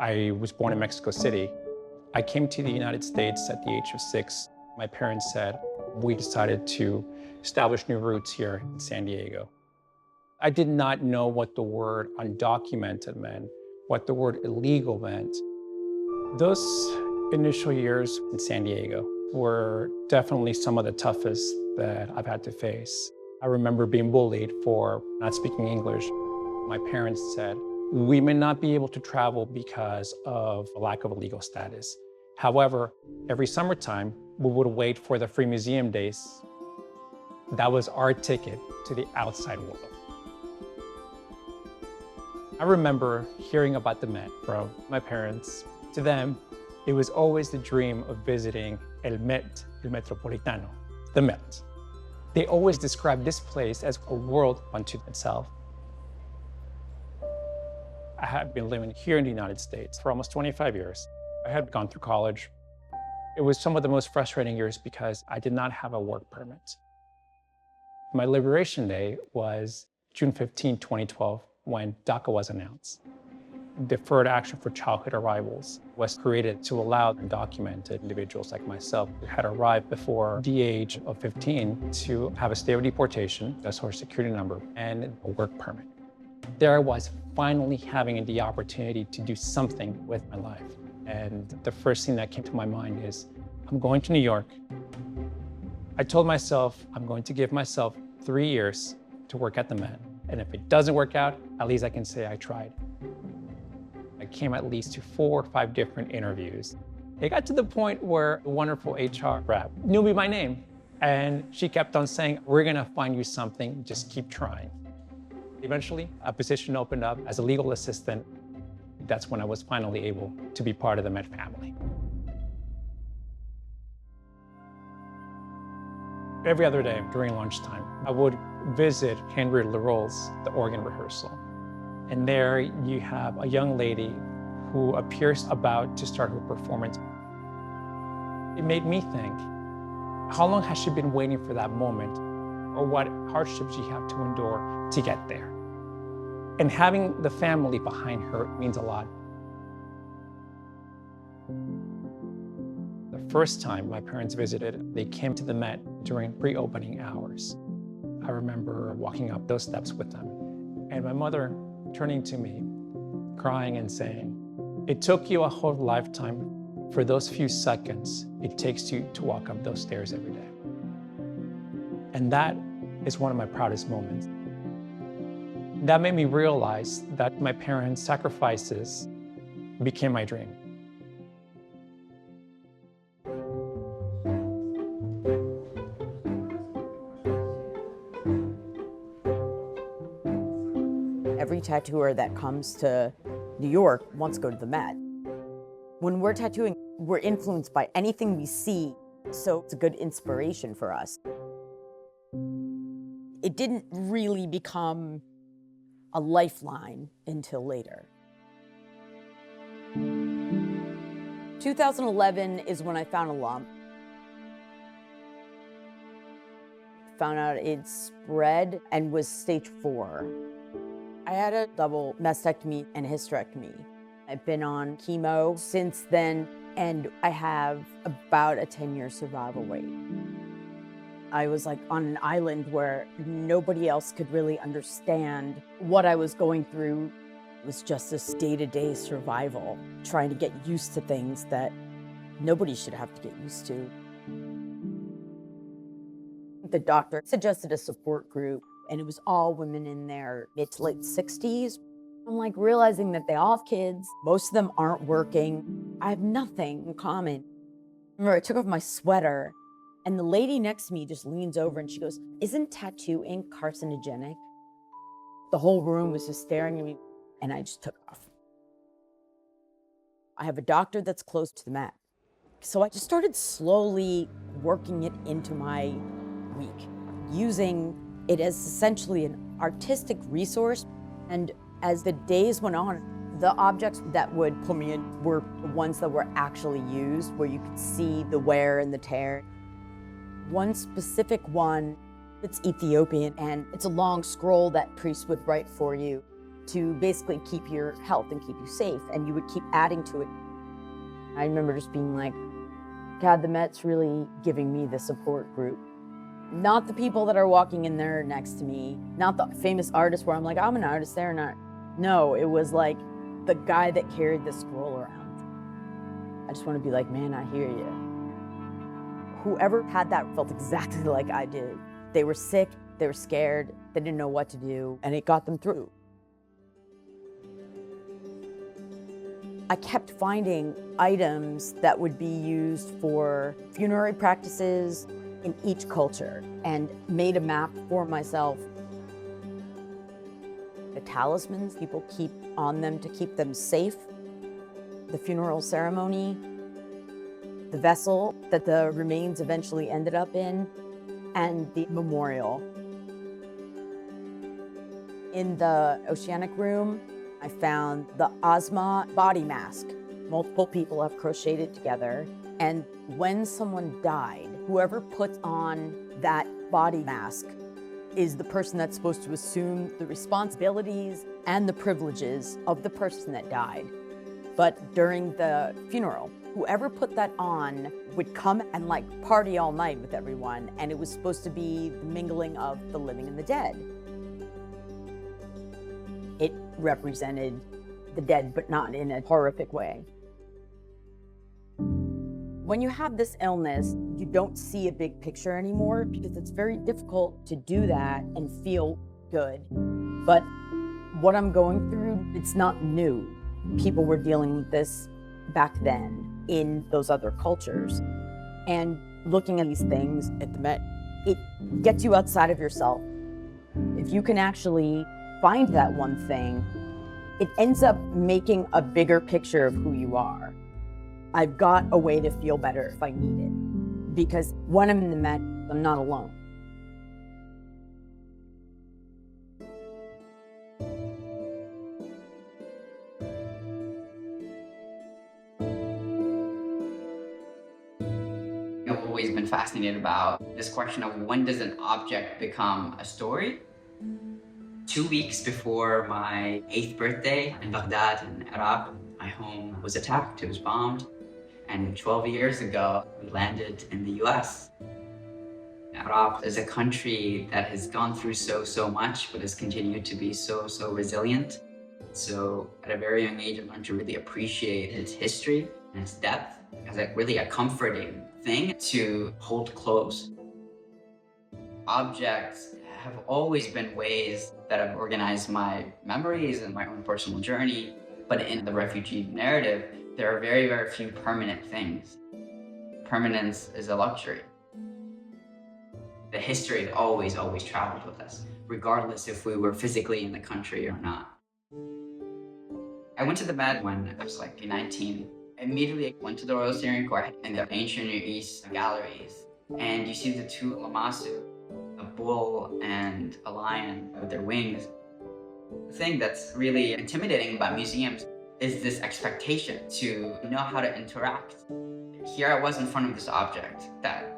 I was born in Mexico City. I came to the United States at the age of 6. My parents said, we decided to establish new roots here in San Diego. I did not know what the word undocumented meant, what the word illegal meant. Those initial years in San Diego were definitely some of the toughest that I've had to face. I remember being bullied for not speaking English. My parents said, we may not be able to travel because of a lack of a legal status. However, every summertime, we would wait for the free museum days. That was our ticket to the outside world. I remember hearing about the Met from my parents. To them, it was always the dream of visiting el Met, el Metropolitano, the Met. They always described this place as a world unto itself. I had been living here in the United States for almost 25 years. I had gone through college. It was some of the most frustrating years because I did not have a work permit. My liberation day was June 15, 2012, when DACA was announced. Deferred Action for Childhood Arrivals was created to allow undocumented individuals like myself who had arrived before the age of 15 to have a stay of deportation, a social security number, and a work permit. There I was finally having the opportunity to do something with my life. And the first thing that came to my mind is, I'm going to New York. I told myself, I'm going to give myself 3 years to work at the Met. And if it doesn't work out, at least I can say I tried. I came at least to 4 or 5 different interviews. It got to the point where the wonderful HR rep knew me by name. And she kept on saying, we're gonna find you something, just keep trying. Eventually, a position opened up as a legal assistant. That's when I was finally able to be part of the Met family. Every other day during lunchtime, I would visit Henry Leroy's The Organ Rehearsal. And there you have a young lady who appears about to start her performance. It made me think, how long has she been waiting for that moment? Or what hardships she had to endure to get there? And having the family behind her means a lot. The first time my parents visited, they came to the Met during pre-opening hours. I remember walking up those steps with them, and my mother turning to me, crying and saying, it took you a whole lifetime for those few seconds it takes you to walk up those stairs every day. And that is one of my proudest moments. That made me realize that my parents' sacrifices became my dream. Every tattooer that comes to New York wants to go to the Met. When we're tattooing, we're influenced by anything we see, so it's a good inspiration for us. It didn't really become a lifeline until later. 2011 is when I found a lump. Found out it spread and was stage 4. I had a double mastectomy and hysterectomy. I've been on chemo since then, and I have about a 10-year survival rate. I was like on an island where nobody else could really understand what I was going through. It was just this day-to-day survival, trying to get used to things that nobody should have to get used to. The doctor suggested a support group, and it was all women in their mid to late 60s. I'm like realizing that they all have kids. Most of them aren't working. I have nothing in common. I remember I took off my sweater, and the lady next to me just leans over and she goes, isn't tattoo ink carcinogenic? The whole room was just staring at me, and I just took off. I have a doctor that's close to the Met. So I just started slowly working it into my week, using it as essentially an artistic resource. And as the days went on, the objects that would pull me in were the ones that were actually used, where you could see the wear and the tear. One specific one, it's Ethiopian, and it's a long scroll that priests would write for you. to basically keep your health and keep you safe, and you would keep adding to it. I remember just being like, God, the Met's really giving me the support group. Not the people that are walking in there next to me, not the famous artists where I'm like, I'm an artist, they're not. No, it was like the guy that carried the scroll around. I just want to be like, man, I hear you. Whoever had that felt exactly like I did. They were sick, they were scared, they didn't know what to do, and it got them through. I kept finding items that would be used for funerary practices in each culture and made a map for myself. The talismans people keep on them to keep them safe, the funeral ceremony, the vessel that the remains eventually ended up in, and the memorial. In the oceanic room, I found the Ozma body mask. Multiple people have crocheted it together. And when someone died, whoever puts on that body mask is the person that's supposed to assume the responsibilities and the privileges of the person that died. But during the funeral, whoever put that on would come and like party all night with everyone. And it was supposed to be the mingling of the living and the dead. It represented the dead, but not in a horrific way. When you have this illness, you don't see a big picture anymore because it's very difficult to do that and feel good. But what I'm going through, it's not new. People were dealing with this back then in those other cultures. And looking at these things at the Met, it gets you outside of yourself. If you can actually find that one thing, it ends up making a bigger picture of who you are. I've got a way to feel better if I need it. Because when I'm in the Met, I'm not alone. I've always been fascinated about this question of when does an object become a story? 2 weeks before my 8th birthday in Baghdad, in Iraq, my home was attacked, it was bombed. And 12 years ago, we landed in the US. Iraq is a country that has gone through so much, but has continued to be so resilient. So at a very young age, I learned to really appreciate its history and its depth as really a comforting thing to hold close. Objects have always been ways that I've organized my memories and my own personal journey. But in the refugee narrative, there are very few permanent things. Permanence is a luxury. The history always traveled with us, regardless if we were physically in the country or not. I went to the Met when I was like 19. Immediately I went to the Royal Syrian Court in the ancient Near East galleries. And you see the two lamassu, a bull and a lion with their wings. The thing that's really intimidating about museums is this expectation to know how to interact. Here I was in front of this object that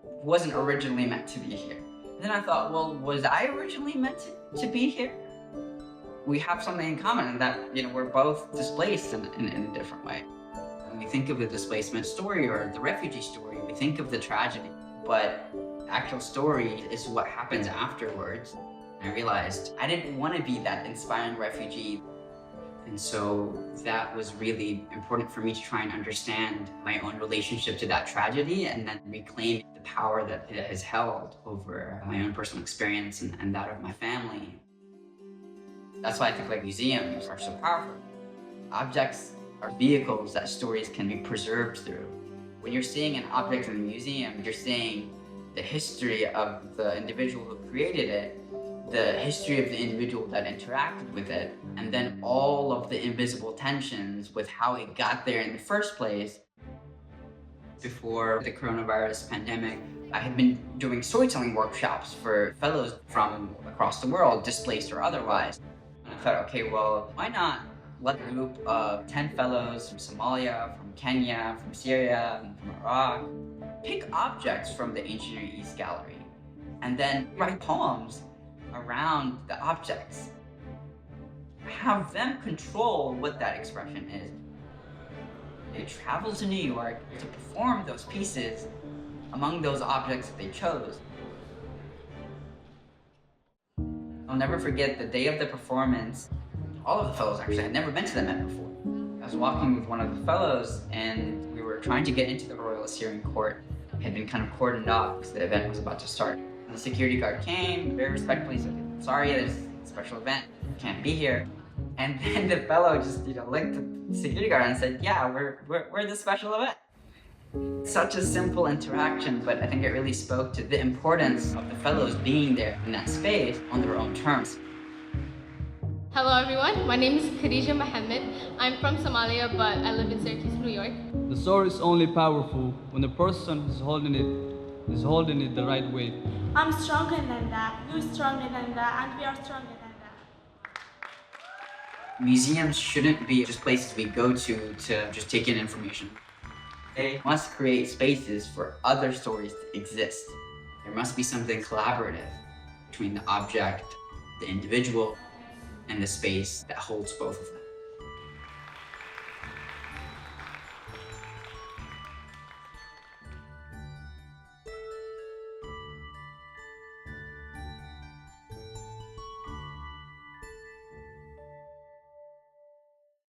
wasn't originally meant to be here. And then I thought, well, was I originally meant to be here? We have something in common in that, we're both displaced in a different way. When we think of the displacement story or the refugee story, we think of the tragedy, but the actual story is what happens afterwards. I realized I didn't want to be that inspiring refugee. And so that was really important for me to try and understand my own relationship to that tragedy and then reclaim the power that it has held over my own personal experience and that of my family. That's why I think museums are so powerful. Objects are vehicles that stories can be preserved through. When you're seeing an object in a museum, you're seeing the history of the individual who created it, the history of the individual that interacted with it, and then all of the invisible tensions with how it got there in the first place. Before the coronavirus pandemic, I had been doing storytelling workshops for fellows from across the world, displaced or otherwise. And I thought, okay, well, why not let a group of 10 fellows from Somalia, from Kenya, from Syria, and from Iraq pick objects from the ancient Near East gallery and then write poems around the objects. have them control what that expression is. They travel to New York to perform those pieces among those objects that they chose. I'll never forget the day of the performance. All of the fellows actually had never been to the Met before. I was walking with one of the fellows and we were trying to get into the Royal Assyrian Court. It had been kind of cordoned off because the event was about to start. And the security guard came, very respectfully said, sorry, there's a special event, can't be here. And then the fellow just, licked the security guard and said, yeah, we're the special event. Such a simple interaction, but I think it really spoke to the importance of the fellows being there in that space on their own terms. Hello everyone, my name is Khadija Mohammed. I'm from Somalia, but I live in Syracuse, New York. The sword is only powerful when the person is holding it the right way. I'm stronger than that, you're stronger than that, and we are stronger than that. Museums shouldn't be just places we go to just take in information. They must create spaces for other stories to exist. There must be something collaborative between the object, the individual, and the space that holds both of them.